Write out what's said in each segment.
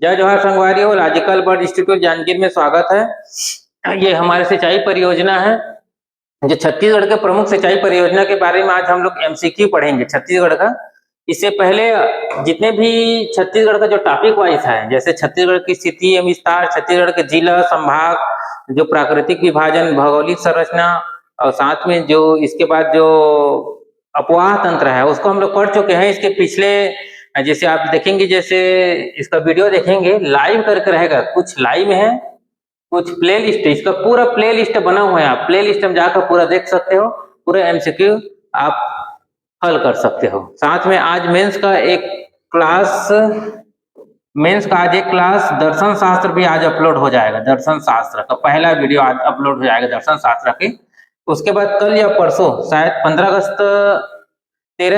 जय जवाहर संगवारी और लॉजिकल बर्ड इंस्टीट्यूट जांजगीर में स्वागत है। ये हमारे सिंचाई परियोजना है जो छत्तीसगढ़ के प्रमुख सिंचाई परियोजना के बारे में आज हम लोग एमसीक्यू पढ़ेंगे छत्तीसगढ़ का। इससे पहले जितने भी छत्तीसगढ़ का जो टॉपिक वाइज है, जैसे छत्तीसगढ़ की स्थिति एवं विस्तार, छत्तीसगढ़ के जिला संभाग, जो प्राकृतिक विभाजन, भौगोलिक संरचना और साथ में जो इसके बाद जो अपवाह तंत्र है उसको हम लोग पढ़ चुके हैं। इसके पिछले जैसे आप देखेंगे, जैसे इसका वीडियो देखेंगे लाइव करके रहेगा, कुछ लाइव है कुछ प्ले लिस्ट, इसका पूरा प्ले लिस्ट बना हुआ है। आप प्ले लिस्ट में जाकर पूरा देख सकते हो, पूरा एमसीक्यू आप हल कर सकते हो। साथ में आज मेंस का एक क्लास दर्शन शास्त्र भी आज अपलोड हो जाएगा। दर्शन शास्त्र का पहला वीडियो आज अपलोड हो जाएगा दर्शन शास्त्र की। उसके बाद कल या परसों शायद 15 अगस्त 13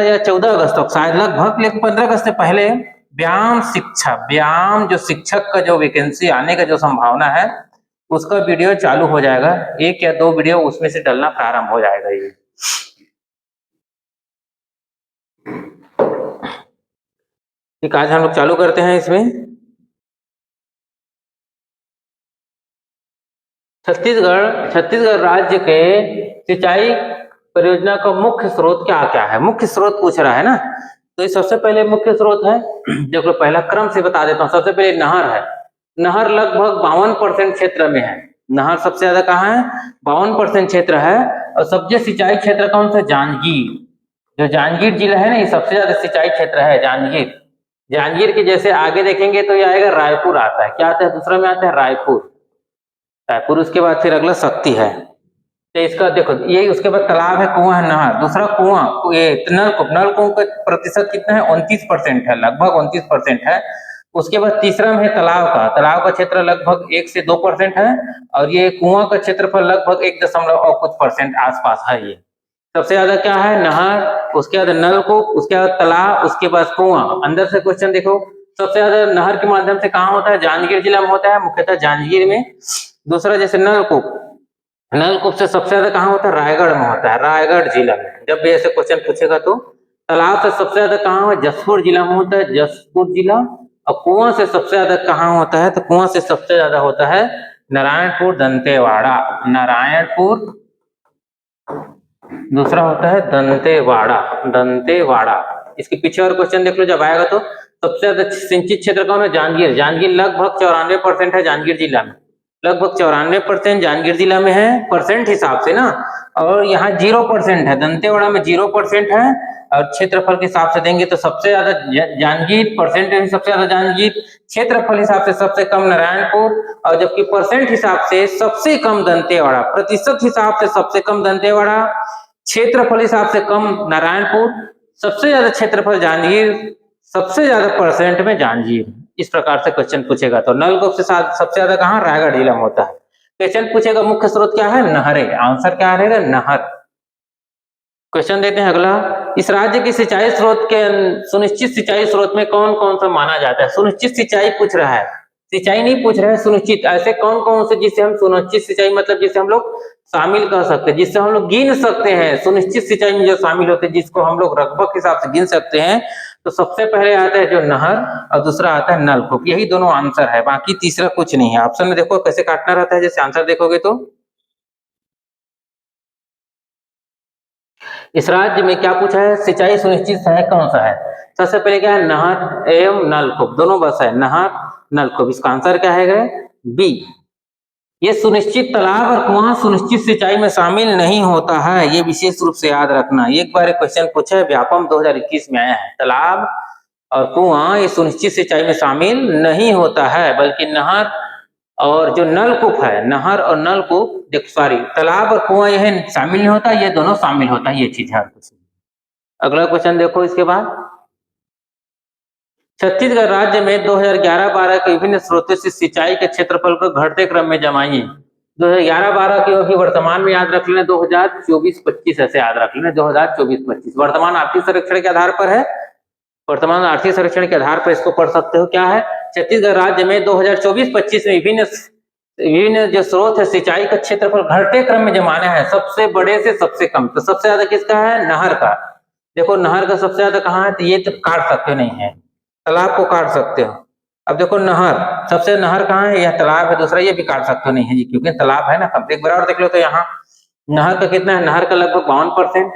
या 14 अगस्त तक शायद लगभग, लेकिन 15 अगस्त से पहले व्यायाम जो शिक्षक का जो वैकेंसी आने का जो संभावना है उसका वीडियो चालू हो जाएगा। 1 या 2 वीडियो उसमें से डलना प्रारंभ हो जाएगा। ये ठीक, आज हम लोग चालू करते हैं। इसमें छत्तीसगढ़ राज्य के सिंचाई परियोजना का मुख्य स्रोत क्या क्या है, मुख्य स्रोत पूछ रहा है ना। तो ये सबसे पहले मुख्य स्रोत है, देखो पहला क्रम से बता देता हूँ। सबसे पहले नहर है। नहर लगभग 52% क्षेत्र में है। नहर सबसे ज्यादा कहाँ है, 52% क्षेत्र है। और सबसे सिंचाई क्षेत्र कौन सा, जांजगीर। जो जांजगीर जिला है ना, ये सबसे ज्यादा सिंचाई क्षेत्र है जांजगीर। जांजगीर के जैसे आगे देखेंगे तो ये आएगा रायपुर आता है। क्या आता है, दूसरा में आता है रायपुर। उसके बाद फिर अगला शक्ति है। तो इसका देखो यही, उसके बाद तालाब है, कुआं है, नहर। दूसरा कुआं, ये नलकूप का प्रतिशत कितना है, 29% है, लगभग 29% है। उसके बाद तीसरा में है तालाब का क्षेत्र लगभग 1 से 2% है। और ये कुआं का क्षेत्रफल लगभग 1 दशमलव और कुछ परसेंट आसपास है। ये सबसे ज्यादा क्या है, नहर, उसके बाद नलकूप, उसके बाद तालाब, उसके बाद कुआं। अंदर से क्वेश्चन देखो, सबसे ज्यादा नहर के माध्यम से कहाँ होता है, जांजगीर जिला में होता है, मुख्यतः जांजगीर में। दूसरा जैसे नलकूप से सबसे ज्यादा कहाँ होता है, रायगढ़ में होता है, रायगढ़ जिला में। जब भी ऐसे क्वेश्चन पूछेगा तो तालाब से सबसे ज्यादा कहाँ है, जसपुर जिला में होता है, जसपुर जिला। और कुआं से सबसे ज्यादा कहाँ होता है, तो कुआं से सबसे ज्यादा होता है नारायणपुर, दंतेवाड़ा। नारायणपुर, दूसरा होता है दंतेवाड़ा। इसके पीछे और क्वेश्चन देख लो जब आएगा तो। सबसे ज्यादा सिंचित क्षेत्र कौन है, जांजगीर लगभग 94% है जांजगीर जिला में। लगभग 94% जांजगीर जिला में है, परसेंट हिसाब से ना। और यहाँ 0% है, दंतेवाड़ा में 0% है। और क्षेत्रफल के हिसाब से देंगे तो सबसे ज्यादा जांजगीर, परसेंट में सबसे ज्यादा जांजगीर, क्षेत्रफल हिसाब से सबसे कम नारायणपुर, और जबकि परसेंट हिसाब से सबसे कम दंतेवाड़ा, प्रतिशत हिसाब से सबसे कम दंतेवाड़ा, क्षेत्रफल हिसाब से कम नारायणपुर, सबसे ज्यादा क्षेत्रफल जांजगीर, सबसे ज्यादा परसेंट में जांजगीर। इस प्रकार से क्वेश्चन पूछेगा तो नलकूप से सबसे ज्यादा कहाँ, रायगढ़ जिला में होता है। क्वेश्चन पूछेगा मुख्य स्रोत क्या है, नहरें। आंसर क्या रहेगा, नहर। क्वेश्चन देते हैं अगला, इस राज्य की सिंचाई स्रोत के सुनिश्चित सिंचाई स्रोत में कौन कौन सा माना जाता है। सुनिश्चित सिंचाई पूछ रहा है, सिंचाई नहीं पूछ रहा है, सुनिश्चित। ऐसे कौन कौन से जिसे हम सुनिश्चित सिंचाई मतलब जिसे हम लोग शामिल कर सकते हैं, जिससे हम लोग गिन सकते हैं। सुनिश्चित सिंचाई में जो शामिल होते हैं, जिसको हम लोग रकबक के हिसाब से गिन सकते हैं, तो सबसे पहले आता है जो नहर, और दूसरा आता है नलकूप। यही दोनों आंसर है, बाकी तीसरा कुछ नहीं है। ऑप्शन में देखो कैसे काटना रहता है, जैसे आंसर देखोगे तो इस राज्य में क्या पूछा है, सिंचाई सुनिश्चित सहायक कौन सा है। सबसे पहले क्या है, नहर एवं नलकूप, दोनों बस है, नहर नलकूप। इसका आंसर क्या है, बी। ये सुनिश्चित तालाब और कुआं सुनिश्चित सिंचाई में शामिल नहीं होता है, ये विशेष रूप से याद रखना। एक बार क्वेश्चन पूछा है, व्यापम 2021 में आया है, तालाब और कुआं ये सुनिश्चित सिंचाई में शामिल नहीं होता है, बल्कि नहर और जो नलकूप है, नहर और नलकूप, देखो सॉरी, तालाब और कुआं यह शामिल नहीं होता, ये दोनों शामिल होता है, ये चीज है। अगला क्वेश्चन देखो इसके बाद, छत्तीसगढ़ राज्य में 2011-12 के विभिन्न स्रोतों से सिंचाई के क्षेत्रफल को घटते क्रम में जमाइए। 2011-12 की अभी वर्तमान में याद रख लेना, 2024-25 ऐसे याद रख लेना, 2024-25 वर्तमान आर्थिक सर्वेक्षण के आधार पर है। वर्तमान आर्थिक सर्वेक्षण के आधार पर इसको पढ़ सकते हो। क्या है, छत्तीसगढ़ राज्य में 2024-25 में विभिन्न जो स्रोत है सिंचाई का क्षेत्रफल घटते क्रम में जमाना है, सबसे बड़े से सबसे कम। तो सबसे ज्यादा किसका है, नहर का। देखो नहर का सबसे ज्यादा कहाँ है, तो ये तो काट सकते नहीं है, तालाब को काट सकते हो। अब देखो नहर, सबसे नहर कहाँ है, यह तालाब है, दूसरा ये भी काट सकते हो, नहीं है जी क्योंकि तालाब है ना। अब एक बार और देख लो तो यहाँ नहर का कितना है, नहर का लगभग 52%,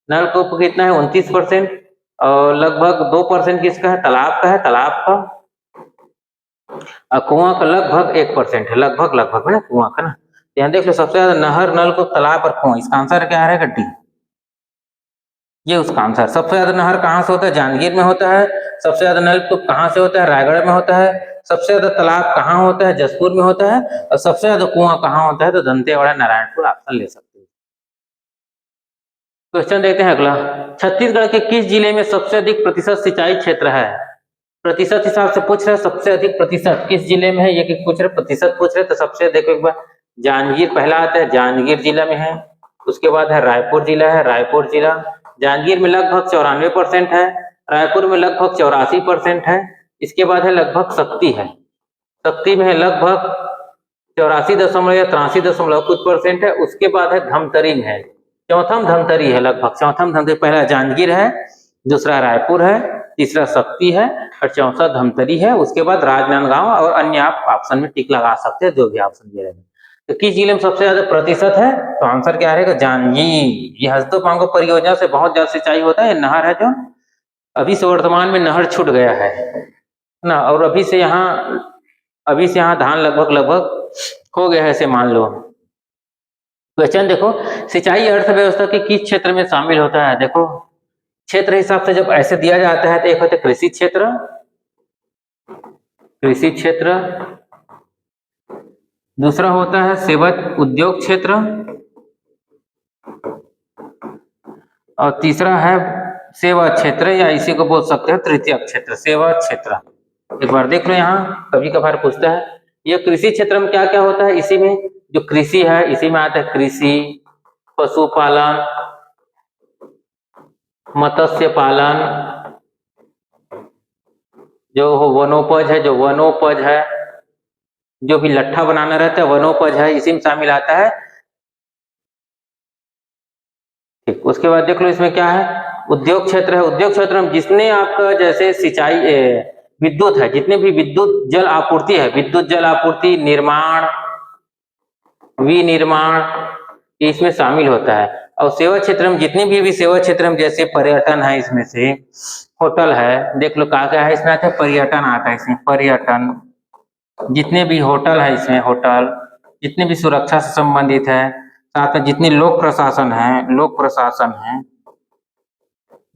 नलकूप का कितना है 29%, और लगभग 2% किसका है, तालाब का है, तालाब का। कुआं का लगभग 1% है, लगभग है ना कुआं का ना। यहाँ देख लो सबसे ज्यादा नहर, नलकूप, तालाब और कुआं, इसका आंसर क्या है डी, ये उसका आंसर। सबसे ज्यादा नहर कहाँ से होता है, जांजगीर में होता है। सबसे ज्यादा नलकूप कहाँ से होता है, रायगढ़ में होता है। सबसे ज्यादा तालाब कहाँ होता है, जसपुर में होता है। और सबसे ज्यादा कुआं कहाँ होता है, तो दंतेवाड़ा, नारायणपुर ऑप्शन ले सकते हैं। क्वेश्चन देखते हैं अगला। छत्तीसगढ़ के किस जिले में सबसे अधिक प्रतिशत सिंचाई क्षेत्र है? प्रतिशत हिसाब से पूछ रहे हैं, सबसे अधिक प्रतिशत किस जिले में है, ये पूछ रहे प्रतिशत पूछ रहे, तो सबसे देखो एक बार जांजगीर पहला आता है, जांजगीर जिला में है। उसके बाद है रायपुर जिला है, रायपुर जिला। जांजगीर में लगभग 94% है, रायपुर में लगभग 84% है। इसके बाद है लगभग शक्ति है, शक्ति में है लगभग 84 या 83 कुछ परसेंट है। उसके बाद है धमतरी में है, चौथम धमतरी है, लगभग चौथम धमतरी। पहला जांजगीर है, दूसरा रायपुर है, तीसरा शक्ति है और चौथा धमतरी है। उसके बाद राजनांदगांव और अन्य आप ऑप्शन में टिक लगा सकते हैं, जो भी ऑप्शन दे रहे हैं। तो किस जिले में सबसे ज्यादा प्रतिशत है, तो आंसर क्या रहेगा, जांजगीर। ये हसदो पांगो परियोजना से बहुत ज्यादा सिंचाई होता है, नहर है जो अभी से वर्तमान में नहर छूट गया है ना। और अभी से यहाँ धान लगभग हो गया है, ऐसे मान लो। क्वेश्चन देखो, सिंचाई अर्थव्यवस्था के किस क्षेत्र में शामिल होता है? देखो क्षेत्र हिसाब से जब ऐसे दिया जाता है तो एक होता है कृषि क्षेत्र, दूसरा होता है सेवा उद्योग क्षेत्र, और तीसरा है सेवा क्षेत्र, या इसी को बोल सकते हैं तृतीय क्षेत्र, सेवा क्षेत्र। एक बार देख लो, यहाँ कभी कभार पूछता है। ये कृषि क्षेत्र में क्या क्या होता है, इसी में जो कृषि है इसी में आता है कृषि, पशुपालन, मत्स्य पालन, जो वनोपज है, जो भी लट्ठा बनाना रहता है वनोपज है, इसी में शामिल आता है। ठीक, उसके बाद देख लो इसमें क्या है, उद्योग क्षेत्र है। उद्योग क्षेत्र में जितने आपका जैसे सिंचाई विद्युत है, जितने भी विद्युत जल आपूर्ति है, विद्युत जल आपूर्ति, निर्माण, विनिर्माण, इसमें शामिल होता है। और सेवा क्षेत्र में जितने भी सेवा क्षेत्र में जैसे पर्यटन है, इसमें से होटल है, देख लो क्या है इसमें आता है, पर्यटन आता है इसमें, पर्यटन, जितने भी होटल है इसमें, होटल, जितने भी सुरक्षा से संबंधित है, साथ में जितने लोक प्रशासन है,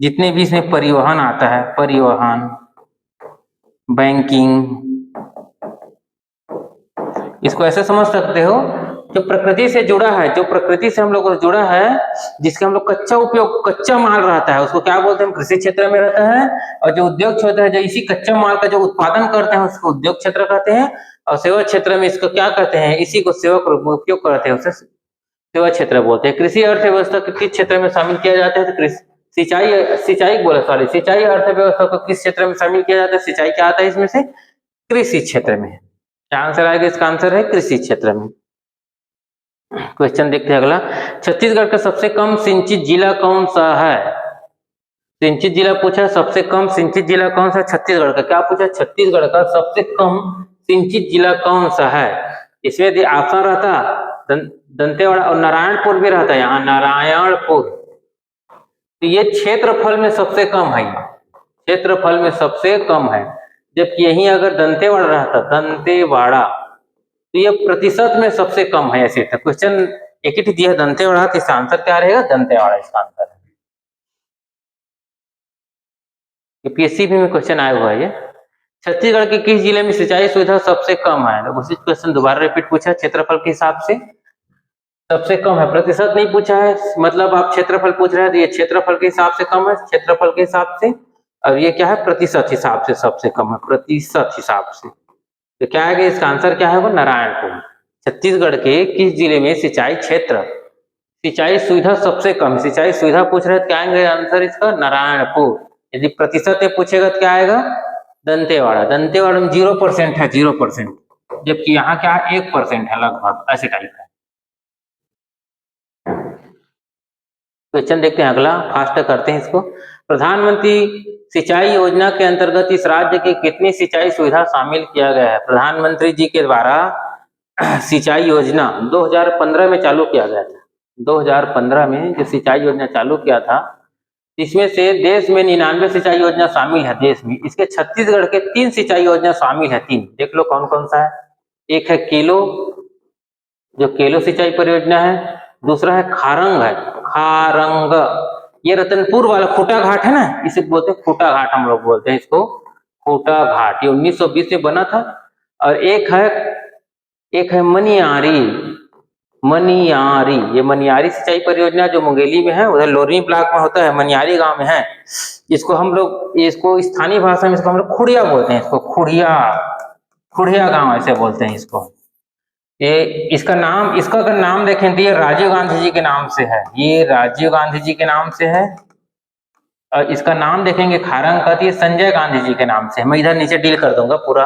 जितने भी इसमें परिवहन आता है, परिवहन, बैंकिंग, इसको ऐसे समझ सकते हो, जो प्रकृति से जुड़ा है, जो प्रकृति से हम लोग जुड़ा है, जिसके हम लोग कच्चा माल रहता है, उसको क्या बोलते हैं, कृषि क्षेत्र में रहता है। और जो उद्योग क्षेत्र है, जो इसी कच्चा माल का जो उत्पादन करते हैं, उसको उद्योग क्षेत्र कहते हैं। और सेवा क्षेत्र में इसको क्या कहते हैं, इसी को सेवा के रूप में उपयोग करते हैं, उसे सेवा क्षेत्र बोलते हैं। कृषि अर्थव्यवस्था के किस क्षेत्र में शामिल किया जाता है, तो सिंचाई अर्थव्यवस्था को किस क्षेत्र में शामिल किया जाता है, सिंचाई क्या आता है इसमें से, कृषि क्षेत्र में। क्या आंसर आएगा, इसका आंसर है कृषि क्षेत्र में। क्वेश्चन देखते हैं अगला। छत्तीसगढ़ का सबसे कम सिंचित जिला कौन सा है? सिंचित जिला पूछा, सबसे कम सिंचित जिला कौन सा? छत्तीसगढ़ का। क्या पूछा, छत्तीसगढ़ का सबसे कम सिंचित जिला कौन सा है? इसमें यदि ऑप्शन रहता दंतेवाड़ा और नारायणपुर भी रहता है, यहाँ नारायणपुर, तो ये क्षेत्रफल में सबसे कम है, क्षेत्रफल में सबसे कम है। जबकि यही अगर दंतेवाड़ा रहता, दंतेवाड़ा, तो ये प्रतिशत में सबसे कम है। ऐसे था क्वेश्चन एक ही दिया दंतेवाड़ा, तो इसका आंसर क्या रहेगा, दंतेवाड़ा इसका आंसर है। यूपीएससी में क्वेश्चन आया हुआ है ये। छत्तीसगढ़ के किस जिले में सिंचाई सुविधा सबसे कम है? उसी क्वेश्चन दोबारा रिपीट पूछा, क्षेत्रफल के हिसाब से सबसे कम है, प्रतिशत नहीं पूछा है। मतलब आप क्षेत्रफल पूछ रहे हैं, तो ये क्षेत्रफल के हिसाब से कम है, क्षेत्रफल के हिसाब से। और ये क्या है, प्रतिशत हिसाब से सबसे कम है, प्रतिशत हिसाब से। तो क्या है, इसका आंसर क्या है, वो नारायणपुर। छत्तीसगढ़ के किस जिले में सिंचाई सुविधा सबसे कम, सिंचाई सुविधा पूछ रहे हैं, क्या आएंगे आंसर इसका, नारायणपुर। यदि प्रतिशत में पूछेगा तो क्या आएगा, दंतेवाड़ा। दंतेवाड़ा में 0% है, 0%, जबकि यहाँ क्या 1% है, लगभग ऐसे टाइप है। क्वेश्चन देखते हैं अगला, फास्ट करते हैं इसको। प्रधानमंत्री सिंचाई योजना के अंतर्गत इस राज्य की कितनी सिंचाई सुविधा शामिल किया गया है? प्रधानमंत्री जी के द्वारा सिंचाई योजना 2015 में चालू किया गया था। 2015 में जो सिंचाई योजना चालू किया था, इसमें से देश में 99 सिंचाई योजना शामिल है देश में। इसके छत्तीसगढ़ के 3 सिंचाई योजना शामिल है। 3 देख लो कौन कौन सा है। एक है केलो, जो केलो सिंचाई परियोजना है। दूसरा है खारंग है, खारंग, ये रतनपुर वाला खूटा घाट है ना, इसे बोलते हैं खूटा घाट, हम लोग बोलते हैं इसको खूटा घाट। ये 1920 में बना था। और एक है मनियारी, मनियारी, ये मनियारी सिंचाई परियोजना जो मुंगेली में है, उधर लोरनी ब्लॉक में होता है, मनियारी गांव में है। इसको हम लोग, इसको स्थानीय भाषा में इसको हम लोग खुड़िया बोलते हैं, इसको खुड़िया गांव ऐसे बोलते हैं इसको। ये इसका अगर नाम देखें तो ये राजीव गांधी जी के नाम से है, ये राजीव गांधी जी के नाम से है। और इसका नाम देखेंगे खारंग का, तो ये संजय गांधी जी के नाम से। मैं इधर नीचे डील कर दूंगा पूरा।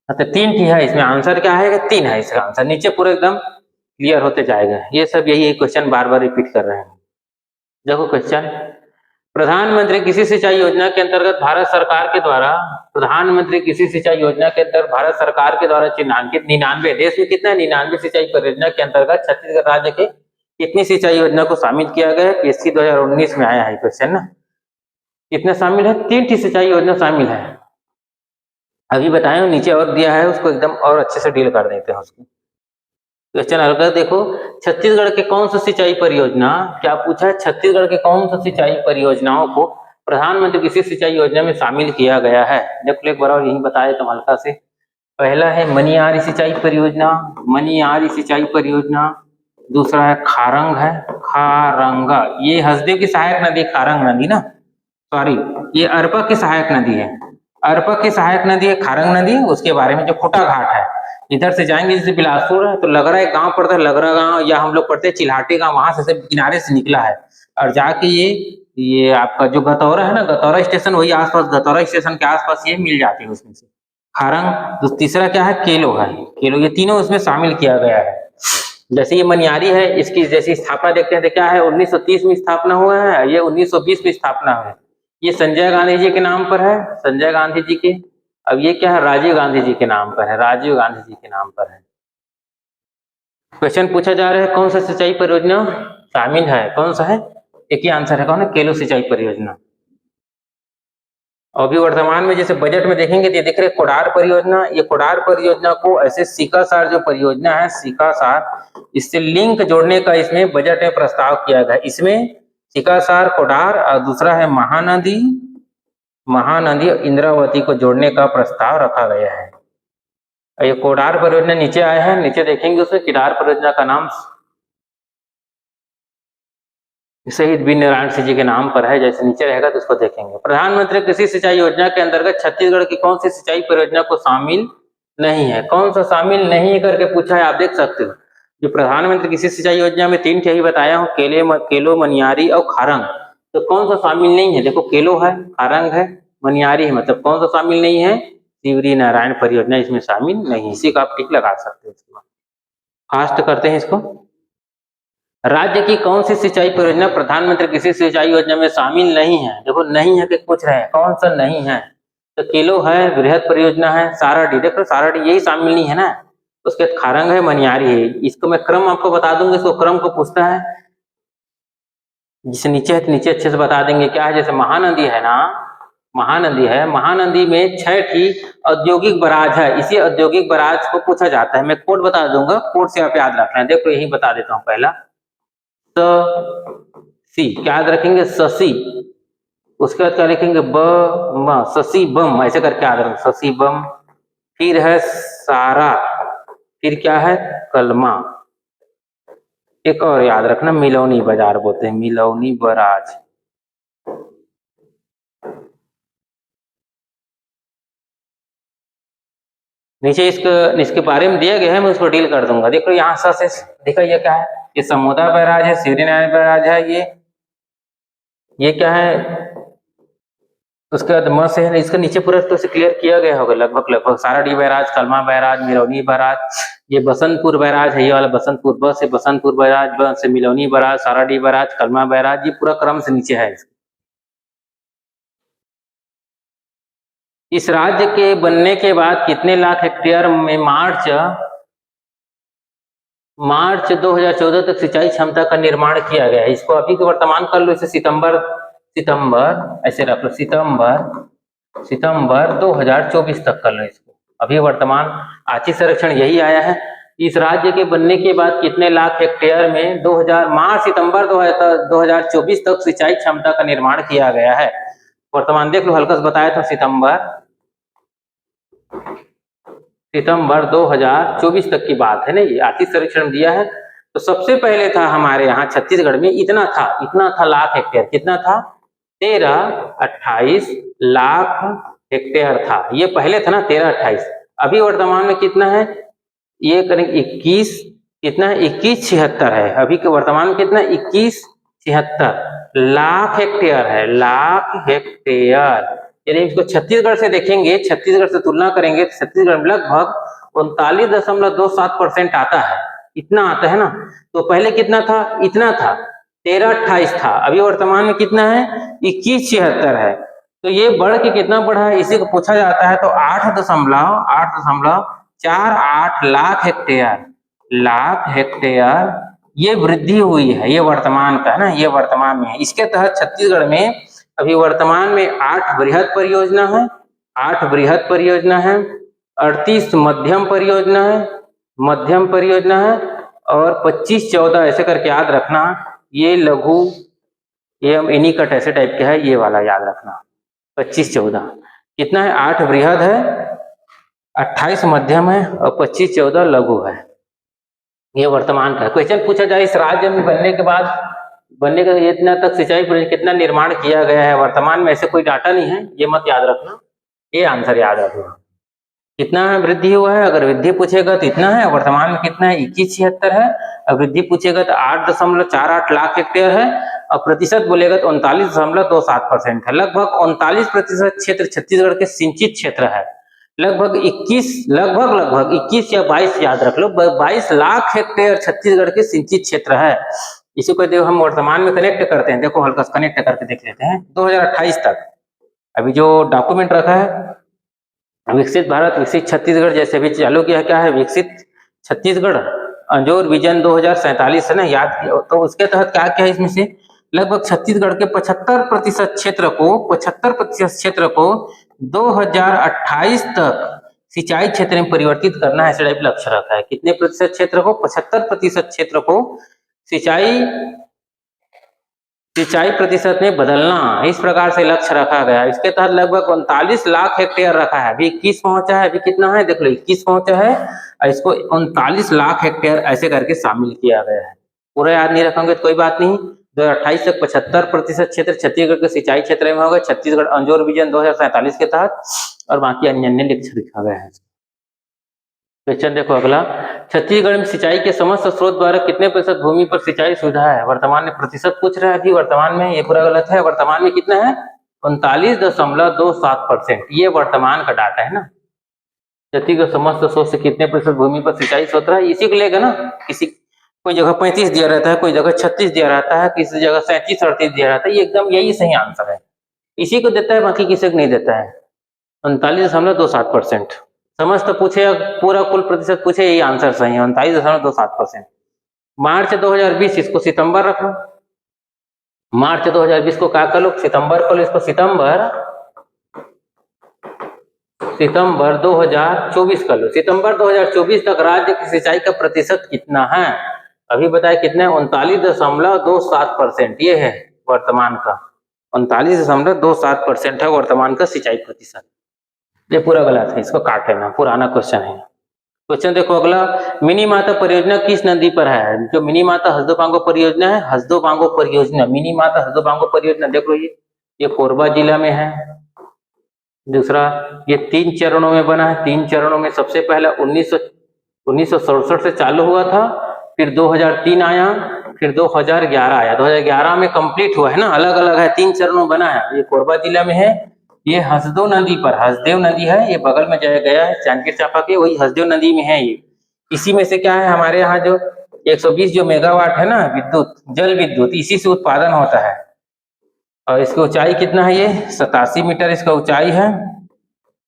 तो 3 ही है इसमें, आंसर क्या है कि 3 है इसका आंसर, नीचे पूरा एकदम क्लियर होते जाएगा। ये सब यही क्वेश्चन बार बार रिपीट कर रहे हैं। देखो क्वेश्चन, प्रधानमंत्री कृषि सिंचाई योजना के अंतर्गत भारत सरकार के द्वारा, प्रधानमंत्री कृषि सिंचाई योजना के अंतर्गत भारत सरकार के द्वारा चिन्हांकित 99, देश में कितना है 99 सिंचाई परियोजना के अंतर्गत छत्तीसगढ़ राज्य के कितनी सिंचाई योजना को शामिल किया गया है? पीएससी 2019 में आया है क्वेश्चन ना। कितने शामिल है? 3 सिंचाई योजना शामिल है। अभी बताया, नीचे और दिया है, उसको एकदम और अच्छे से डील कर देते हैं उसको। क्वेश्चन अगला देखो, छत्तीसगढ़ के कौन सी सिंचाई परियोजना, क्या पूछा है, छत्तीसगढ़ के कौन सी सिंचाई परियोजनाओं को प्रधानमंत्री कृषि सिंचाई योजना में शामिल किया गया है? देखो एक बार और यही बताया तो हल्का से। पहला है मनियारी सिंचाई परियोजना, मनियारी सिंचाई परियोजना। दूसरा है खारंग है, खारंगा, ये हसदेव की सहायक नदी खारंग नदी ना, सॉरी ये अरपा की सहायक नदी है, अरपा की सहायक नदी है खारंग नदी। उसके बारे में जो खूटा घाट है, इधर से जाएंगे जैसे बिलासपुर है तो लगरा एक गांव पड़ता है, लगरा गांव, या हम लोग पढ़ते हैं चिल्हाटी गांव, वहां से किनारे से निकला है और जाके ये आपका जो गतौरा है ना, गतौरा स्टेशन, वही आसपास, गतौरा स्टेशन के आसपास ये मिल जाती है उसमें से खारंग। तो तीसरा क्या है, केलो है, केलो, ये तीनों उसमें शामिल किया गया है। जैसे ये मनियारी है, इसकी जैसी स्थापना देखते हैं तो क्या है, 1930 में स्थापना हुआ है, ये 1920 में स्थापना हुआ है। ये संजय गांधी जी के नाम पर है, संजय गांधी जी के। अब ये क्या है, राजीव गांधी जी के नाम पर है, राजीव गांधी जी के नाम पर है। क्वेश्चन पूछा जा रहा है कौन सा सिंचाई परियोजना शामिल है, कौन सा है, एक ही आंसर है, कौन है, केलो सिंचाई परियोजना। अभी वर्तमान में जैसे बजट में देखेंगे तो ये दिख रहे कोडार परियोजना, ये कोडार परियोजना को ऐसे सीकासार जो परियोजना है, सीकासार, इससे लिंक जोड़ने का इसमें बजट में प्रस्ताव किया गया। इसमें सीकासार, कोडार और दूसरा है महानदी, महानदी इंद्रावती को जोड़ने का प्रस्ताव रखा गया है। ये कोडार परियोजना नीचे आए हैं, नीचे देखेंगे उसमें किडार परियोजना का नाम शहीद वीर नारायण सिंह जी के नाम पर है, जैसे नीचे रहेगा तो उसको देखेंगे। प्रधानमंत्री कृषि सिंचाई योजना के अंतर्गत छत्तीसगढ़ की कौन सी सिंचाई परियोजना को शामिल नहीं है? कौन सा शामिल नहीं है करके पूछा है, आप देख सकते हो। जो प्रधानमंत्री कृषि सिंचाई योजना में 3 ही बताया हूँ, केलो, मनियारी और खारंग। तो कौन सा शामिल नहीं है? देखो केलो है, खारंग है, मनियारी है, मतलब कौन सा शामिल नहीं है? शिवरी नारायण परियोजना इसमें शामिल नहीं। इसी का आप टिक लगा सकते हो। फास्ट करते हैं इसको। राज्य की कौन सी सिंचाई परियोजना प्रधानमंत्री कृषि सिंचाई योजना में शामिल नहीं है? देखो नहीं है कि पूछ रहे हैं, कौन सा नहीं है? तो केलो है, बृहद परियोजना है, साराडी, देखो साराडी यही शामिल नहीं है ना। उसके खारंग है, मनियारी है। इसको मैं क्रम आपको बता दूंगा, इसको क्रम को पूछता है, जिसे नीचे है तो नीचे अच्छे से बता देंगे क्या है। जैसे महानदी है ना, महानदी है, महानदी में 6 औद्योगिक बराज है, इसी औद्योगिक बराज को पूछा जाता है। मैं कोड बता दूंगा, कोड से आप याद रखना है। देखो यही बता देता हूँ। पहला सी क्या याद रखेंगे, ससी, उसके बाद क्या लिखेंगे, ब म, ससी बम, ऐसे करके याद रखेंगे, ससी बम। फिर है सारा, फिर क्या है, कलमा। एक और याद रखना, मिलौनी बाजार बोलते हैं, मिलौनी बराज। नीचे इसके बारे में दिया गया है, मैं उसको डील कर दूंगा। देखो यहाँ से देखो ये क्या है, ये समोदा बैराज है, शिवरीनारायण बैराज है, ये क्या है, उसके बाद म से है, इसका नीचे पूरा तो से क्लियर किया गया होगा लगभग साराडी बैराज, कलमा बैराज, मिलौनी बैराज, ये बसंतपुर बैराज है, ये वाला बसंतपुर, ब से बसंतपुर बैराज, ब से मिलौनी बैराज, साराडी बैराज, कलमा बैराज, ये पूरा क्रम से नीचे है। इस राज्य के बनने के बाद कितने लाख हेक्टेयर में मार्च 2014 तक सिंचाई क्षमता का निर्माण किया गया है? इसको अभी के वर्तमान कर लो, इसे सितंबर ऐसे रख लो, सितंबर 2024 तक कर लो इसको। अभी वर्तमान आर्थिक सर्वेक्षण यही आया है। इस राज्य के बनने के बाद कितने लाख हेक्टेयर में सितंबर 2024 तक सिंचाई क्षमता का निर्माण किया गया है? वर्तमान देख लो, हल्का से बताया था, सितंबर 2024 तक की बात है ना, ये आर्थिक सर्वेक्षण दिया है। तो सबसे पहले था हमारे यहाँ छत्तीसगढ़ में इतना था लाख हेक्टेयर, कितना था? 13-28 लाख हेक्टेयर था, ये पहले था ना 13-28। अभी वर्तमान में कितना है? ये करेंगे 21, कितना है? 2176 है। अभी के वर्तमान में कितना? 2176 लाख हेक्टेयर है, लाख हेक्टेयर। यानी इसको छत्तीसगढ़ से देखेंगे, छत्तीसगढ़ से तुलना करेंगे तो छत्तीसगढ़ में लगभग 39.27% आता है, इतना आता है ना। तो पहले कितना था? इतना था, 13-28 था। अभी वर्तमान में कितना है? 2176 है। तो ये बढ़ के कितना बढ़ा है, इसी को पूछा जाता है। तो 8.48 लाख हेक्टेयर ये वृद्धि हुई है, ये वर्तमान का है ना, ये वर्तमान में है। इसके तहत छत्तीसगढ़ में अभी वर्तमान में 8 बृहद परियोजना है, 38 मध्यम परियोजना है और 25-14 ऐसे करके याद रखना, ये लघु एवं एनीकट ऐसे टाइप के है, ये वाला याद रखना। 25-14 कितना है? 8 बृहद है, 28 मध्यम है और 25-14 लघु है। ये वर्तमान का क्वेश्चन पूछा जाए, इस राज्य में बनने का इतना तक सिंचाई प्रोजेक्ट कितना निर्माण किया गया है? वर्तमान में ऐसे कोई डाटा नहीं है, ये मत याद रखना, ये आंसर याद रखना। कितना है वृद्धि हुआ है? अगर वृद्धि पूछेगा तो इतना है, वर्तमान में कितना है? 2176 है। अब वृद्धि पूछेगा तो 8.48 लाख हेक्टेयर है और प्रतिशत बोलेगा तो 39.27% है। लगभग 39% क्षेत्र छत्तीसगढ़ के सिंचित क्षेत्र है। लगभग 21 या 22 याद रख लो, 22 लाख हेक्टेयर छत्तीसगढ़ के सिंचित क्षेत्र है। इसी को देखो हम वर्तमान में कनेक्ट करते हैं, देखो हल्का कनेक्ट करके देख लेते हैं। 2028 तक अभी जो डॉक्यूमेंट रखा है, विकसित भारत विकसित छत्तीसगढ़, जैसे भी चालू किया, क्या है? विकसित छत्तीसगढ़ अंजोर विजन 2047 है ना, याद किया। तो उसके तहत क्या क्या है इसमें से? लगभग छत्तीसगढ़ के 75% क्षेत्र को 2028 तक सिंचाई क्षेत्र में परिवर्तित करना है, ऐसा टाइप लक्ष्य रखा है। कितने प्रतिशत क्षेत्र को? 75% क्षेत्र को सिंचाई प्रतिशत में बदलना, इस प्रकार से लक्ष्य रखा गया है। इसके तहत लगभग 39 लाख हेक्टेयर रखा है। अभी 21 पहुंचा है, अभी कितना है देख लो, 21 पहुंचा है और इसको 39 लाख हेक्टेयर ऐसे करके शामिल किया गया है। पूरा याद नहीं रखोगे तो कोई बात नहीं। 2028 तक 75% क्षेत्र छत्तीसगढ़ के सिंचाई क्षेत्र में होगा, छत्तीसगढ़ अंजोर विजन 2047 के तहत, और बाकी अन्य लक्ष्य लिखा गया है। क्वेश्चन देखो अगला, छत्तीसगढ़ में सिंचाई के समस्त स्रोत द्वारा कितने प्रतिशत भूमि पर सिंचाई सुविधा है? वर्तमान में प्रतिशत पूछ रहा है, अभी वर्तमान में ये पूरा गलत है। वर्तमान में कितना है? 39.27%, ये वर्तमान का डाटा है ना। छत्तीसगढ़ समस्त स्रोत से कितने प्रतिशत भूमि पर सिंचाई होता है, इसी को लेगा ना। कोई जगह 35 दिया रहता है, कोई जगह 36 दिया रहता है, किसी जगह 37-38 दिया रहता है, ये एकदम यही सही आंसर है, इसी को देता है, बाकी किसी को नहीं देता है। 39.27% समस्त पूछे, पूरा कुल प्रतिशत पूछे, यही आंसर सही है, 39.27%। मार्च 2020 इसको सितंबर रखो, मार्च 2020 को क्या कर लो? सितंबर को लो, इसको सितंबर 2024 कर लो। सितंबर 2024 तक राज्य की सिंचाई का प्रतिशत कितना है? अभी बताए कितना है? 39.27%, ये है वर्तमान का, 39.27% है वर्तमान का सिंचाई प्रतिशत। ये पूरा गलत है, इसको काट लेना, पुराना क्वेश्चन है। क्वेश्चन देखो अगला, मिनी माता परियोजना किस नदी पर है? जो मिनी माता हसदो-पांगो परियोजना है, हसदो-पांगो परियोजना, मिनी माता हसदो-पांगो परियोजना देख लो, ये कोरबा जिला में है। दूसरा, ये 3 चरणों में बना है। 3 चरणों में सबसे पहला 1967 से चालू हुआ था, फिर 2003 आया, फिर 2011 आया। 2011 में कंप्लीट हुआ है ना, अलग अलग है, 3 चरणों बना है। ये कोरबा जिला में है, ये हसदो नदी पर, हसदेव नदी है, ये बगल में जाया गया है जांजगीर चांपा के, वही हसदेव नदी में है ये। इसी में से क्या है, हमारे यहाँ जो 120 जो मेगावाट है ना विद्युत, जल विद्युत, इसी से उत्पादन होता है। और इसकी ऊंचाई कितना है, ये 87 मीटर इसका ऊंचाई है।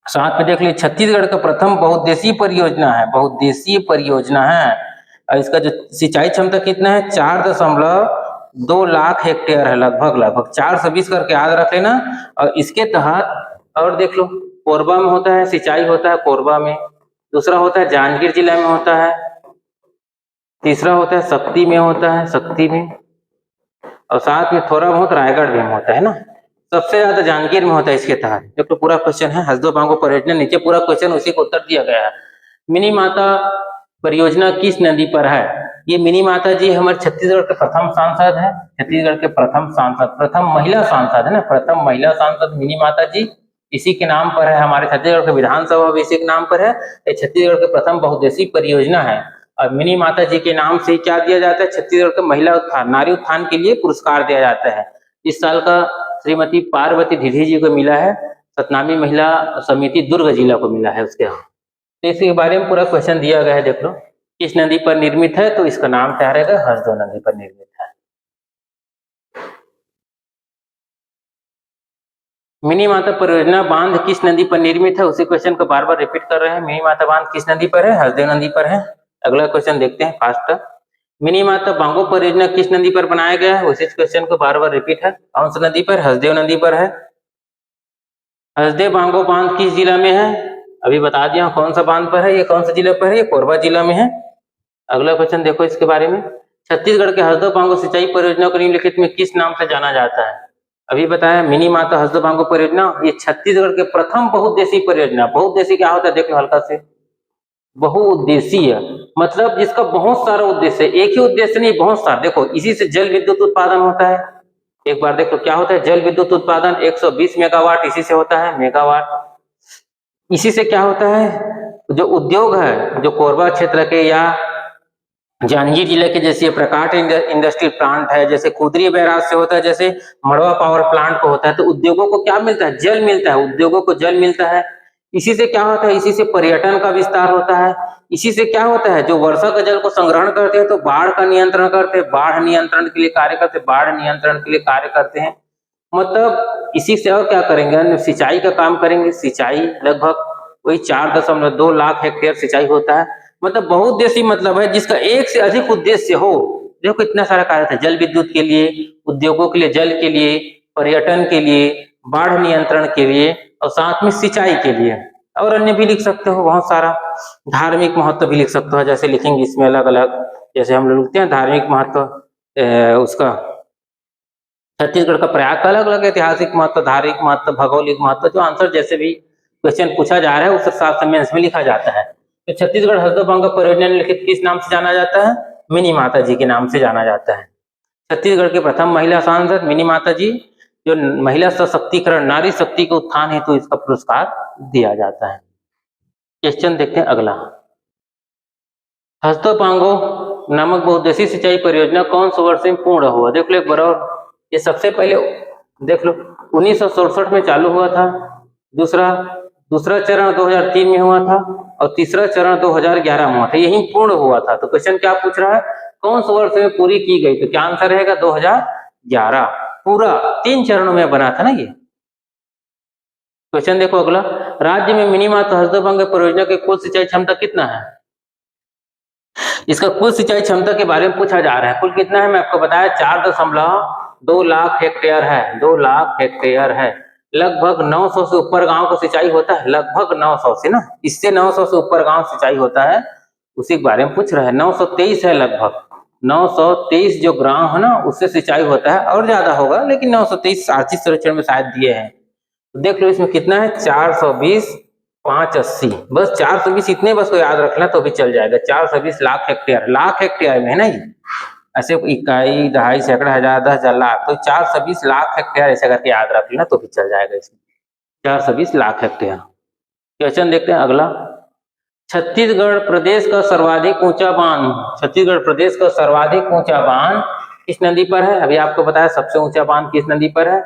साथ में देख लीजिए छत्तीसगढ़ का प्रथम बहुउद्देशीय परियोजना है, बहुउद्देशीय परियोजना है। और इसका जो सिंचाई क्षमता कितना है, 4.2 लाख हेक्टेयर है, लगभग 420 करके याद रख लेना। और इसके तहत और देख लो, कोरबा में होता है सिंचाई, होता है कोरबा में, दूसरा होता है जांजगीर जिला में होता है, तीसरा होता है शक्ति में होता है, शक्ति में, और साथ में थोड़ा बहुत रायगढ़ में होता है ना। सबसे ज्यादा जांजगीर में होता है इसके तहत। देखो पूरा क्वेश्चन है हसदो बांगो परियोजना, नीचे पूरा क्वेश्चन उसी को उत्तर दिया गया है। मिनी माता परियोजना किस नदी पर है, ये मिनी माता जी हमारे छत्तीसगढ़ के प्रथम सांसद है, छत्तीसगढ़ के प्रथम सांसद, प्रथम महिला सांसद है ना, प्रथम महिला सांसद मिनी माता जी, इसी के नाम पर है। हमारे छत्तीसगढ़ के विधानसभा भी इसी के नाम पर है। ये छत्तीसगढ़ के प्रथम बहुउद्देशीय परियोजना है। और मिनी माता जी के नाम से क्या दिया जाता है, छत्तीसगढ़ के महिला उत्थान, नारी उत्थान के लिए पुरस्कार दिया जाता है। इस साल का श्रीमती पार्वती ढिढी जी को मिला है, 17वीं महिला समिति दुर्ग जिला को मिला है उसके यहाँ। तो इसके बारे में पूरा क्वेश्चन दिया गया है, देख लो। किस नदी पर निर्मित है, तो इसका नाम क्या रहेगा, हसदो नदी पर निर्मित है। मिनी माता परियोजना बांध किस नदी पर निर्मित है, उसी क्वेश्चन को बार बार रिपीट कर रहे हैं। मिनी माता बांध किस नदी पर है, हसदेव नदी पर है। अगला क्वेश्चन देखते हैं फास्ट। मिनी माता बांगो परियोजना किस नदी पर बनाया गया है, उसी क्वेश्चन को बार बार रिपीट है। कौन सी नदी पर, हसदेव नदी पर है। हसदेव बांगो बांध किस जिला में है, अभी बता दिया कौन सा बांध पर है, ये कौन सा जिला पर है, ये कोरबा जिला में है। अगला क्वेश्चन देखो इसके बारे में। छत्तीसगढ़ के हसदो बांगो सिंचाई परियोजना को निम्नलिखित में किस नाम से जाना जाता है, अभी बताया मिनी माता हसदो बांगो परियोजना, ये छत्तीसगढ़ के प्रथम बहुउद्देशीय परियोजना। बहुउद्देशीय क्या होता है, देख लो हल्का से, बहुउद्देशीय मतलब जिसका बहुत सारा उद्देश्य है, एक ही उद्देश्य नहीं, बहुत सारा। देखो इसी से जल विद्युत उत्पादन होता है। एक बार देखो क्या होता है, जल विद्युत उत्पादन 120 मेगावाट इसी से होता है, मेगावाट। इसी से क्या होता है, जो उद्योग है, जो कोरबा क्षेत्र के या जांजगीर जिले के जैसे प्रकाश इंडस्ट्रियल प्लांट है, जैसे कुदरी बैराज से होता है, जैसे मड़वा पावर प्लांट को होता है, तो उद्योगों को क्या मिलता है, जल मिलता है, उद्योगों को जल मिलता है। इसी से क्या होता है, इसी से पर्यटन का विस्तार होता है। इसी से क्या होता है, जो वर्षा का जल को संग्रहण करते हैं तो बाढ़ का नियंत्रण करते हैं, बाढ़ नियंत्रण के लिए कार्य करते हैं, बाढ़ नियंत्रण के लिए कार्य करते हैं। मतलब इसी से और क्या करेंगे, सिंचाई का काम करेंगे। सिंचाई लगभग वही 4.2 लाख हेक्टेयर सिंचाई होता है। मतलब बहुउद्देशीय मतलब है जिसका एक से अधिक उद्देश्य हो। देखो इतना सारा कार्य था, जल विद्युत के लिए, उद्योगों के लिए, जल के लिए, पर्यटन के लिए, बाढ़ नियंत्रण के लिए, और साथ में सिंचाई के लिए। और अन्य भी लिख सकते हो बहुत सारा, धार्मिक महत्व भी लिख सकते हो, जैसे लिखेंगे इसमें अलग अलग, जैसे हम लोग लिखते हैं धार्मिक महत्व उसका, छत्तीसगढ़ का प्रयाग का अलग अलग ऐतिहासिक महत्व, धार्मिक महत्व, भौगोलिक महत्व, जो आंसर जैसे भी क्वेश्चन पूछा जा रहा है उस हिसाब से मेंस में लिखा जाता है। तो छत्तीसगढ़ हसदो बांगो परियोजना निम्नलिखित किस नाम से जाना जाता है, मिनी माता जी के नाम से जाना जाता है। छत्तीसगढ़ के प्रथम महिला सांसद मिनी माता जी, जो महिला सशक्तिकरण, नारी शक्ति के उत्थान हेतु इसका पुरस्कार दिया जाता है। क्वेश्चन देखते हैं अगला। हसदो बांगो नामक बहुउद्देशीय सिंचाई परियोजना कौन से वर्ष में पूर्ण हुआ, देख लो एक बार और। ये सबसे पहले देख लो 1967 में चालू हुआ था, दूसरा चरण 2003 में हुआ था, और तीसरा चरण 2011 में हुआ था, यही पूर्ण हुआ था। तो क्वेश्चन क्या पूछ रहा है, कौन से वर्ष में पूरी की गई, तो क्या आंसर रहेगा 2011। पूरा 3 चरणों में बना था ना ये। क्वेश्चन देखो अगला, राज्य में मिनी माता हसदो बांगो परियोजना की कुल सिंचाई क्षमता कितना है, इसका कुल सिंचाई क्षमता के बारे में पूछा जा रहा है। कुल कितना है, मैं आपको बताया 4.2 लाख हेक्टेयर है, 2 लाख हेक्टेयर है। लगभग 900 से ऊपर गांव को सिंचाई होता है, लगभग 900 से ना, इससे 900 से ऊपर गांव सिंचाई होता है, उसी के बारे में पूछ रहा है। 923 है, लगभग 923 जो ग्राम है ना उससे सिंचाई होता है, और ज्यादा होगा लेकिन 923 आर्थिक सर्वेक्षण में शायद दिए हैं। तो देख लो इसमें कितना है, 420 580, बस 420 इतने बस को याद रखना तो भी चल जाएगा। 420 लाख हेक्टेयर, लाख हेक्टेयर में है ना ये, ऐसे इकाई, दहाई, सैकड़ा, हजार, 10,000, लाख, तो 420 लाख हेक्टेयर ऐसे करके याद रख लेना तो भी चल जाएगा इसमें, 420 लाख हेक्टेयर। क्वेश्चन देखते हैं अगला। छत्तीसगढ़ प्रदेश का सर्वाधिक ऊंचा बांध, छत्तीसगढ़ प्रदेश का सर्वाधिक ऊंचा बांध किस नदी पर है, अभी आपको बताया सबसे ऊंचा बांध किस नदी पर है,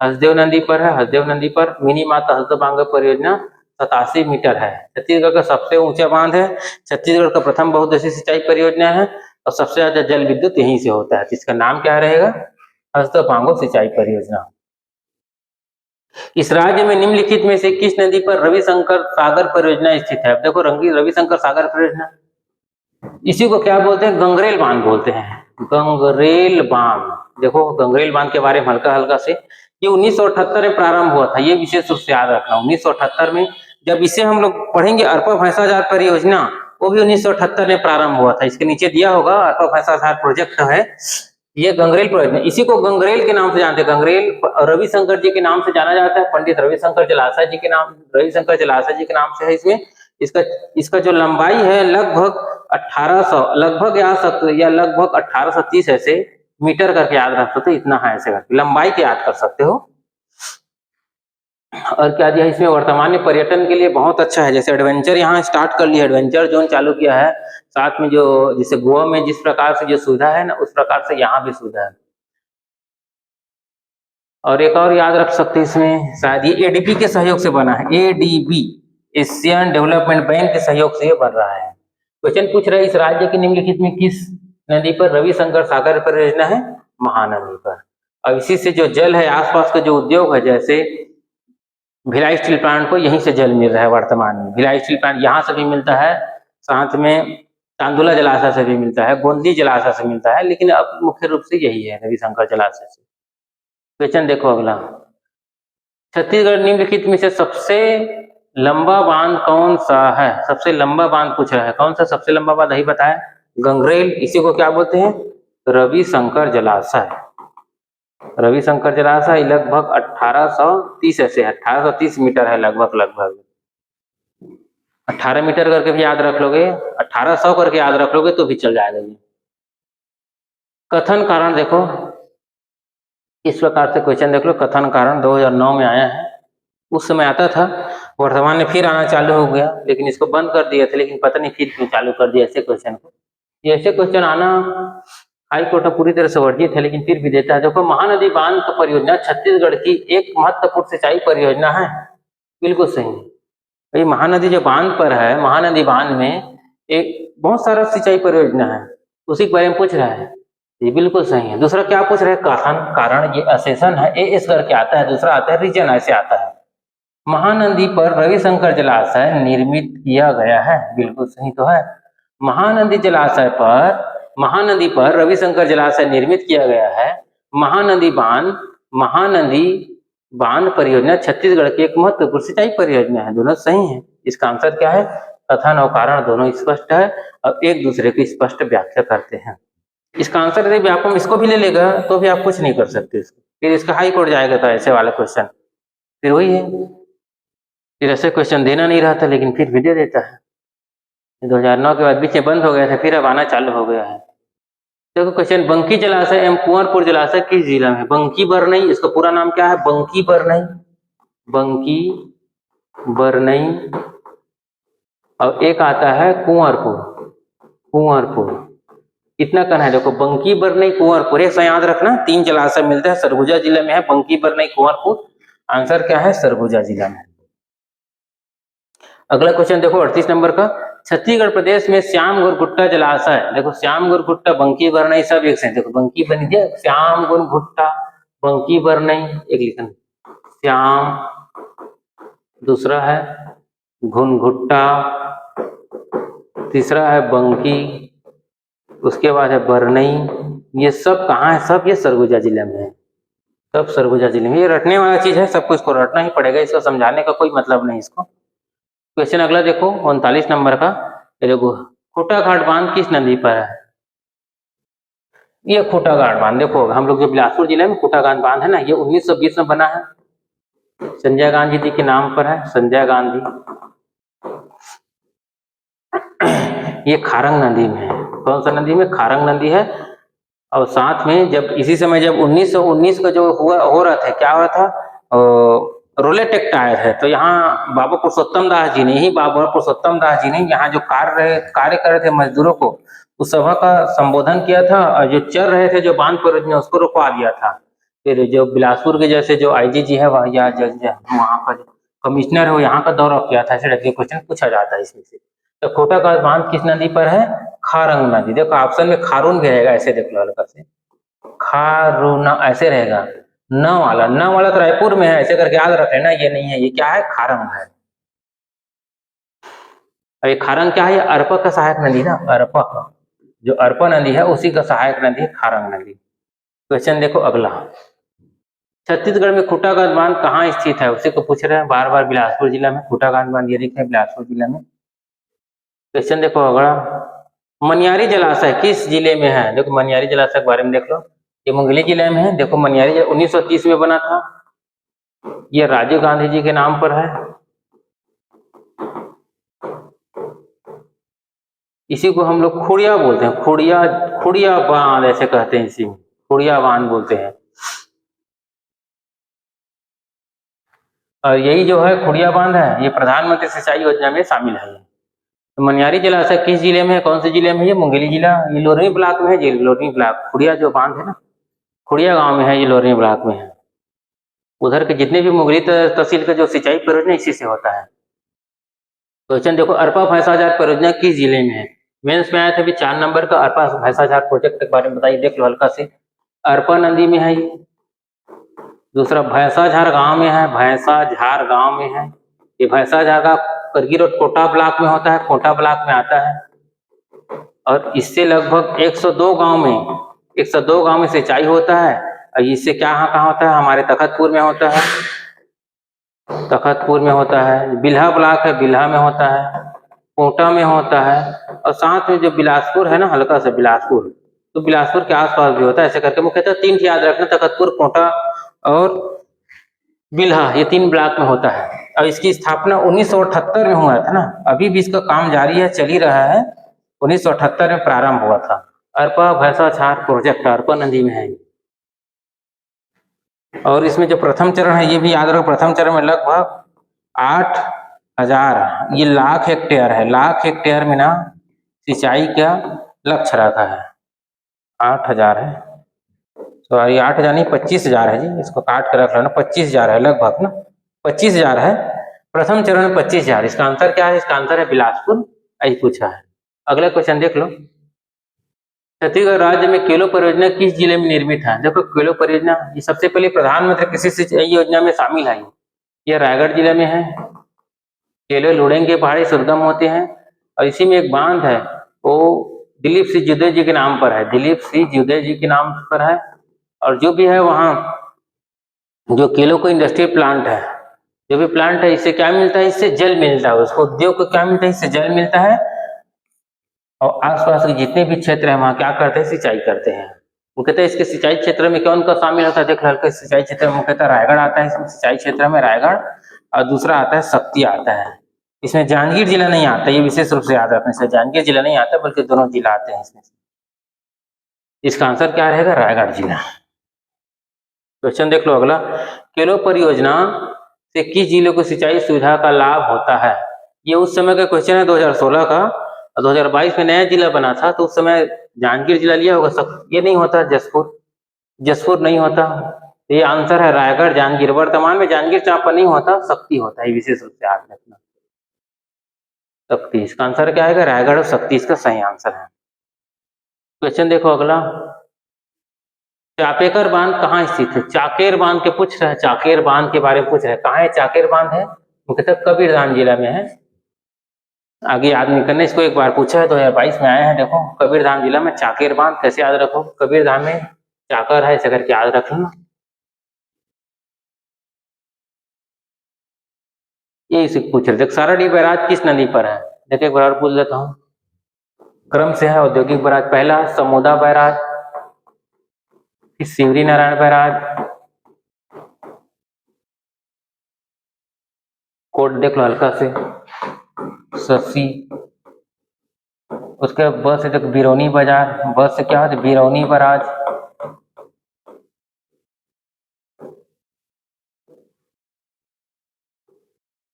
हसदेव नदी पर है। हसदेव नदी पर मिनी माता हसदेव बांध परियोजना 87 मीटर है। छत्तीसगढ़ का सबसे ऊंचा बांध है। छत्तीसगढ़ का प्रथम बहुउद्देशीय सिंचाई परियोजना है और सबसे ज्यादा जल विद्युत यहीं से होता है। इसका नाम क्या रहेगा? हसदेव बांध सिंचाई परियोजना। इस राज्य में निम्नलिखित में से किस नदी पर रविशंकर सागर परियोजना स्थित है? देखो रविशंकर सागर परियोजना, इसी को क्या बोलते हैं? गंगरेल बांध बोलते हैं। गंगरेल बांध। देखो गंगरेल बांध के बारे में हल्का हल्का से, ये 1978 में प्रारंभ हुआ था। ये विशेष रूप से याद रखना। 1978 में जब इसे हम लोग पढ़ेंगे, अरपा भैंसाझार परियोजना, वो भी 1978 में प्रारंभ हुआ था। इसके नीचे दिया होगा अरपा भैंसाझार प्रोजेक्ट है। ये गंगरेल परियोजना, इसी को गंगरेल के नाम से जानते हैं। गंगरेल रविशंकर जी के नाम से जाना जाता है। पंडित रविशंकर जलाशय जी के नाम, रविशंकर जलाशय जी के नाम से है। इसमें इसका जो लंबाई है लगभग 1800, लगभग या लगभग 1830 ऐसे मीटर करके याद रख सकते हो। इतना है ऐसे करके लंबाई के याद कर सकते हो। और क्या दिया इसमें? वर्तमान में पर्यटन के लिए बहुत अच्छा है। जैसे एडवेंचर यहाँ स्टार्ट कर लिया, एडवेंचर जोन चालू किया है। साथ में जो जैसे गोवा में जिस प्रकार से जो सुविधा है ना, उस प्रकार से यहाँ भी सुविधा है। और एक और याद रख सकते हैं इसमें, शायद ये एडीबी के सहयोग से बना है। एडीबी, एशियन डेवलपमेंट बैंक के सहयोग से ये बन रहा है। क्वेश्चन पूछ रहे इस राज्य के निम्नलिखित में किस नदी पर रविशंकर सागर परियोजना है? महानदी पर। अब इसी से जो जल है, आसपास का जो उद्योग है, जैसे भिलाई स्टील प्लांट को यहीं से जल मिल रहा है वर्तमान में। भिलाई स्टील प्लांट यहाँ से भी मिलता है, साथ में चांदुला जलाशय से भी मिलता है, गोंदी जलाशय से मिलता है, लेकिन अब मुख्य रूप से यही है रविशंकर जलाशय से। क्वेश्चन देखो अगला, छत्तीसगढ़ निम्नलिखित में से सबसे लंबा बांध कौन सा है? सबसे लंबा बांध पूछ रहा है, कौन सा सबसे लंबा बांध यही बताए? गंगरेल। इसी को क्या बोलते हैं? रविशंकर जलाशय। रविशंकर जलाशय लगभग 1830 ऐसे 1830 मीटर है, लगभग 18 मीटर करके भी याद रख लोगे, 1800 करके याद रख लोगे तो भी चल जाएगा। ये कथन कारण देखो, इस प्रकार से क्वेश्चन देख लो। कथन कारण 2009 में आया है, उस समय आता था, वर्तमान में फिर आना चालू हो गया, लेकिन इसको बंद कर दिया था, लेकिन पता नहीं फिर क्यों चालू कर दिया ऐसे क्वेश्चन को। ये ऐसे क्वेश्चन आना हाई कोर्ट में पूरी तरह से वर्जित है, लेकिन फिर भी देता है। देखो महानदी बांध का परियोजना छत्तीसगढ़ की एक महत्वपूर्ण सिंचाई परियोजना है। बिल्कुल सही। भाई महानदी जो बांध पर है, महानदी बांध में एक बहुत सारा सिंचाई परियोजना है, उसी के बारे में पूछ रहा है। ये बिल्कुल सही है। दूसरा क्या पूछ रहे हैं? कथन कारण। ये असेसन है, ए इस करके आता है। दूसरा आता है रीजन, ऐसे आता है। महानदी पर रविशंकर जलाशय निर्मित किया गया है। बिल्कुल सही तो है। महानदी पर रविशंकर जलाशय निर्मित किया गया है। महानदी बांध परियोजना छत्तीसगढ़ की एक महत्वपूर्ण सिंचाई परियोजना है। दोनों सही है। इसका आंसर क्या है? कथन और कारण दोनों स्पष्ट है और एक दूसरे की स्पष्ट व्याख्या करते हैं। इसका आंसर यदि आप इसको भी ले लेगा तो भी आप कुछ नहीं कर सकते इसको, फिर इसका हाई कोर्ट जाएगा। तो ऐसे वाला क्वेश्चन फिर वही है, फिर ऐसे क्वेश्चन देना नहीं रहता, लेकिन फिर भी दे देता है। 2009 के बाद बीच में बंद हो गया था, फिर अब आना चालू हो गया है। देखो क्वेश्चन, बंकी जलाशय एवं कुंवरपुर जलाशय किस जिला में? बंकी बरनई, इसका पूरा नाम क्या है? बंकी बरनई। और एक आता है कुंवरपुर। इतना करना है। देखो बंकी बरनई कुंवरपुर, एक याद रखना, 3 जलाशय मिलते हैं। सरगुजा जिले में है बंकी बरनई कुंवरपुर। आंसर क्या है? सरगुजा जिला में। अगला क्वेश्चन देखो 38 नंबर का, छत्तीसगढ़ प्रदेश में श्याम गुरगुट्टा जलाशय। देखो श्याम गुरगुट्टा, बंकी बरनई सब एक से। देखो बंकी बन गया, श्याम गुरगुट्टा, बंकी बरनई एक लिखना, श्याम, दूसरा है घुनघुट्टा, तीसरा है बंकी, उसके बाद है बरनई। ये सब कहाँ है? सब ये सरगुजा जिले में है। सब सरगुजा जिले में। ये रटने वाला चीज है, सबको इसको रटना ही पड़ेगा, इसको समझाने का कोई मतलब नहीं इसको। क्वेश्चन अगला देखो 39 नंबर का, ये देखो खूटाघाट बांध किस नदी पर है? ये खूटाघाट बांध देखो, हम लोग जो बिलासपुर जिले में खूटाघाट बांध है ना, ये 1920 में बना है। संजय गांधी जी के नाम पर है, संजय गांधी। ये खारंग नदी में है। कौन सा नदी में? खारंग नदी है। और साथ में जब इसी समय जब 1919 का जो हो रहा था, क्या हो रहा था, रोलेट एक्ट आया है, तो यहाँ बाबा पुरुषोत्तम दास जी ने यहाँ जो कार्य कर रहे थे मजदूरों को, उस सभा का संबोधन किया था, और जो चल रहे थे जो बांध परियोजना उसको रुकवा दिया था। फिर जो बिलासपुर के जैसे जो आईजी है वह या जज वहाँ का कमिश्नर है वो यहाँ का दौरा किया था, ऐसे टाइप क्वेश्चन पूछा जाता है इसमें से। तो खोटा का बांध किस नदी पर है? खारंग नदी। देखो ऑप्शन में खारून भी रहेगा, ऐसे देख लो हल्का से, खारूना ऐसे रहेगा। न वाला तो रायपुर में है, ऐसे करके याद रखे ना, ये नहीं है, ये क्या है? खारंग है। और ये खारंग क्या है? ये अरपा का सहायक नदी ना, अरपा का जो अरपा नदी है उसी का सहायक नदी है खारंग नदी। क्वेश्चन देखो अगला, छत्तीसगढ़ में खूटागांध बांध कहाँ स्थित है? उसी को पूछ रहे हैं बार बार। बिलासपुर जिला में खूटागांध बांध, ये लिखे बिलासपुर जिला में। क्वेश्चन देखो अगला, मनियारी जलाशय किस जिले में है? देखो मनियारी जलाशय के बारे में देख लो, ये मुंगेली जिले में है। देखो मनियारी 1930 में बना था, ये राजीव गांधी जी के नाम पर है। इसी को हम लोग खुड़िया बोलते हैं, खुड़िया बांध ऐसे कहते हैं, इसी में खुड़िया बांध बोलते हैं। और यही जो है खुड़िया बांध है, ये प्रधानमंत्री सिंचाई योजना में शामिल है। तो मनियारी जलाशय किस जिले में है? कौन से जिले में? ये मुंगेली जिला, ये लोरमी ब्लॉक में है। ये लोरमी ब्लॉक, खुड़िया जो बांध है ना, खुड़िया गांव में है, ये लोरमी ब्लॉक में है। उधर के जितने भी मुंगेली तहसील का जो सिंचाई परियोजना इसी से होता है। क्वेश्चन देखो, अरपा भैंसाझार परियोजना किस जिले में है? मेंस में आया था भी 4 नंबर का, अरपा भैंसाझार प्रोजेक्ट के बारे में बताइए, देख लो हल्का से। अरपा नदी में है ये। दूसरा भैंसाझार गांव में है, भैंसाझार गांव में है। ये भैंसाझार का करगी रोड कोटा ब्लॉक में होता है, कोटा ब्लॉक में आता है। और इससे लगभग 102 गांव में सिंचाई होता है। और इससे कहाँ होता है? हमारे तखतपुर में होता है, तखतपुर में होता है। बिल्हा ब्लॉक है, बिल्हा में होता है, कोटा में होता है। और साथ में जो बिलासपुर है ना, हल्का सा बिलासपुर, तो बिलासपुर के आसपास भी होता है। ऐसे करके मुख्यतः 3 याद रखना, तखतपुर, कोटा और बिल्हा, ये 3 ब्लॉक में होता है। और इसकी स्थापना 1978 में हुआ था ना, अभी भी इसका काम जारी है, चल ही रहा है। 1978 में प्रारंभ हुआ था। अरपा भैंसाझार प्रोजेक्ट अरपा नदी में है। और इसमें जो प्रथम चरण है, ये भी याद रखो, प्रथम चरण में लगभग 8,000, ये लाख हेक्टेयर है, लाख हेक्टेयर में ना सिंचाई का लक्ष्य रखा है। 8,000 है, सॉरी 8,000 नहीं, 25,000 है जी, इसको काट कर रख लो ना, 25,000 है लगभग ना, 25,000 है। प्रथम चरण में 25,000। इसका आंसर क्या है? इसका आंसर है बिलासपुर, यही पूछा है। अगला क्वेश्चन देख लो, छत्तीसगढ़ राज्य में केलो परियोजना किस जिले में निर्मित है? देखो केलो परियोजना ये सबसे पहले प्रधानमंत्री कृषि सिंचाई योजना में शामिल है। ये रायगढ़ जिले में है। केले लुढ़ेंगे के पहाड़ी सुरगम होते हैं। और इसी में एक बांध है, वो दिलीप सिंह जुदे जी के नाम पर है, दिलीप सिंह जुदे जी के नाम पर है। और जो भी है वहाँ जो केलों को इंडस्ट्रियल प्लांट है, जो भी प्लांट है, इससे क्या मिलता है? इससे जल मिलता है। उसको उद्योग को क्या मिलता है? इससे जल मिलता है। और आसपास के जितने भी क्षेत्र है वहाँ क्या करते हैं? सिंचाई करते हैं। मुख्यतः इसके सिंचाई क्षेत्र में कौन का शामिल होता है? देख लो, सिंचाई क्षेत्र में मुख्यतः रायगढ़ आता है। इसमें सिंचाई क्षेत्र में रायगढ़, और दूसरा आता है शक्ति आता है। इसमें जांजगीर जिला नहीं आता, ये विशेष रूप से याद रखने से, जांजगीर जिला नहीं आता, बल्कि दोनों जिला आते हैं इसमें। इसका आंसर क्या रहेगा? रायगढ़ जिला। क्वेश्चन देख लो अगला, केलो परियोजना से किस जिले को सिंचाई सुविधा का लाभ होता है? ये उस समय का क्वेश्चन है 2016 का। 2022 में नया जिला बना था, तो उस समय जांजगीर जिला लिया होगा, सब ये नहीं होता, जसपुर नहीं होता। ये आंसर है रायगढ़, जांजगीर। वर्तमान में जांजगीर चांपा नहीं होता, शक्ति होता है, विशेष रूप से याद रखना, शक्ति। इसका आंसर क्या आएगा? रायगढ़ और शक्ति इसका सही आंसर है। क्वेश्चन देखो अगला, चापेकर बांध कहाँ स्थित है? चाकेर बांध के पूछ रहे हैं, चाकेर बांध के बारे में पूछ रहे हैं। कहाँ है चाकेर बांध? है मुख्यतः कबीरधाम जिला में है। आगे याद नहीं करना, इसको एक बार पूछा है, 2022 में आया है। देखो कबीरधाम जिला में चाकेर बांध, कैसे याद रखो? कबीरधाम में चाकर है, ऐसे करके याद रख लेना। ये इसे पूछ रहे थे। साराडी बैराज किस नदी पर है? देखिए एक बार पूछ लेता हूँ, क्रम से है। औद्योगिक बैराज पहला समोदा बैराज, फिर शिवरी नारायण बैराज, कोड देख लो हल्का से, शशि, उसके बस से देखो बिरौनी बाजार, बस से क्या होता है? बिरौनी बैराज,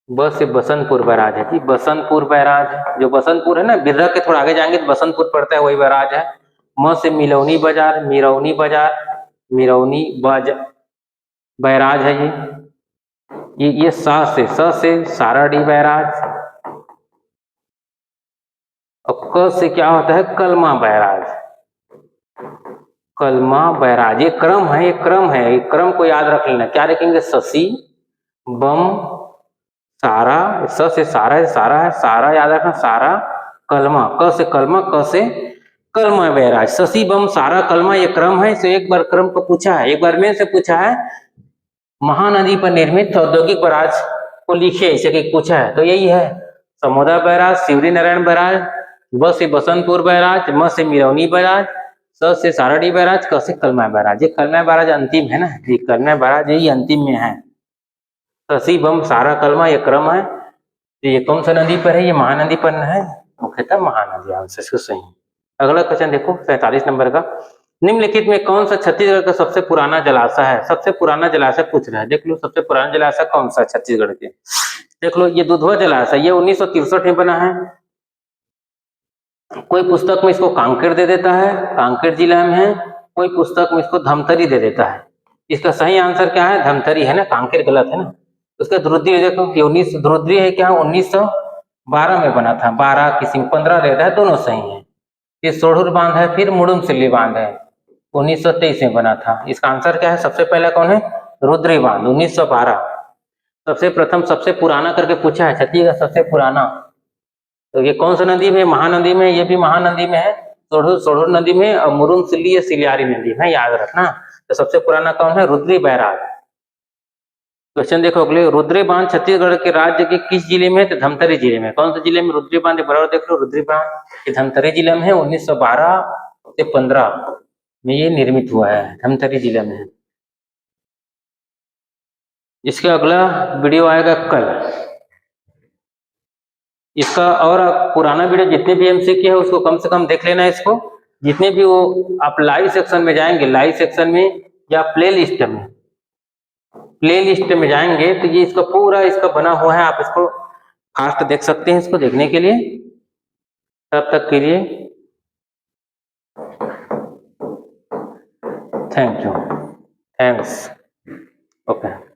बस से बसंतपुर बैराज है जी, बसंतपुर बैराज है। जो बसंतपुर है ना, बिर्रा के थोड़ा आगे जाएंगे तो बसंतपुर पड़ता है, वही बैराज है। म से मिलौनी बाजार, मिरौनी बाजार, मिरौनी बाजार, बैराज है ये स से साराडी बैराज, और क से क्या होता है, कलमा बैराज। कलमा बैराज ये क्रम है, ये क्रम है, ये क्रम को याद रख लेना। क्या रखेंगे, शशि बम सारा, स से सारा है, सारा है, सारा याद रखना, सारा कलमा, क से कलमा, क से कलमा बैराज, शशि बम सारा कलमा, ये क्रम है। इसे एक बार क्रम को पूछा है, एक बार में से पूछा है महानदी पर निर्मित औद्योगिक बैराज को लिखे, इसे पूछा है तो यही है, समोदा बैराज, शिवरी नारायण बैराज, ब से बसंतपुर बैराज, म से मिरौनी बैराज, स से साराडी बैराज, क से कलमा बैराज। ये कलमा बैराज अंतिम है ना, ये कलमा बैराज यही अंतिम में है। शशि बम सारा कलमा ये क्रम है। ये कौन सा नदी पर है, ये महानदी पर है, मुख्यतः महानदी आंसर इसको सही। अगला क्वेश्चन देखो 47 नंबर का, निम्नलिखित में कौन सा छत्तीसगढ़ का सबसे पुराना जलाशय है। सबसे पुराना जलाशय पूछ रहा है, देख लो सबसे पुराना जलाशय कौन सा है छत्तीसगढ़ के। देख लो ये दुधवा जलाशय, ये 1963 में बना है। कोई पुस्तक में इसको कांकेर दे देता है, कांकेर जिला में है, कोई पुस्तक में इसको धमतरी दे देता है। इसका सही आंसर क्या है, धमतरी है ना, कांकेर गलत है ना। उसका ध्रुद्री देखो कि 19 ध्रुद्री है क्या, 1912 में बना था, 12 किसी में 15 देता है, दोनों सही है। ये सोढ़ुर बांध है, फिर मुडुमसिल्ली बांध है, 1923 में बना था। इसका आंसर क्या है, सबसे पहला कौन है, रुद्री बांध 1912। सबसे प्रथम सबसे पुराना करके पूछा है, छत्तीसगढ़ सबसे पुराना, तो ये कौन सा नदी में, महानदी में, ये भी महानदी में है, सोढ़ुर नदी में, और मुडुमसिल्ली ये सिलियारी नदी में, याद रखना। तो सबसे पुराना कौन है, रुद्री बैराज। क्वेश्चन देखो अगले, रुद्री बांध छत्तीसगढ़ के राज्य के किस जिले में है, तो धमतरी जिले में। कौन से जिले में रुद्री बांध, बराबर देख लो, रुद्री बांध ये धमतरी जिले में है, 1912 से 15 में ये निर्मित हुआ है, धमतरी जिले में है। इसका अगला वीडियो आएगा कल। इसका और पुराना वीडियो जितने भी एमसीक्यू है उसको कम से कम देख लेना। इसको जितने भी वो आप लाइव सेक्शन में जाएंगे, लाइव सेक्शन में या प्ले लिस्ट में जाएंगे तो ये इसका पूरा इसका बना हुआ है, आप इसको फास्ट देख सकते हैं। इसको देखने के लिए तब तक के लिए थैंक यू, थैंक्स, ओके।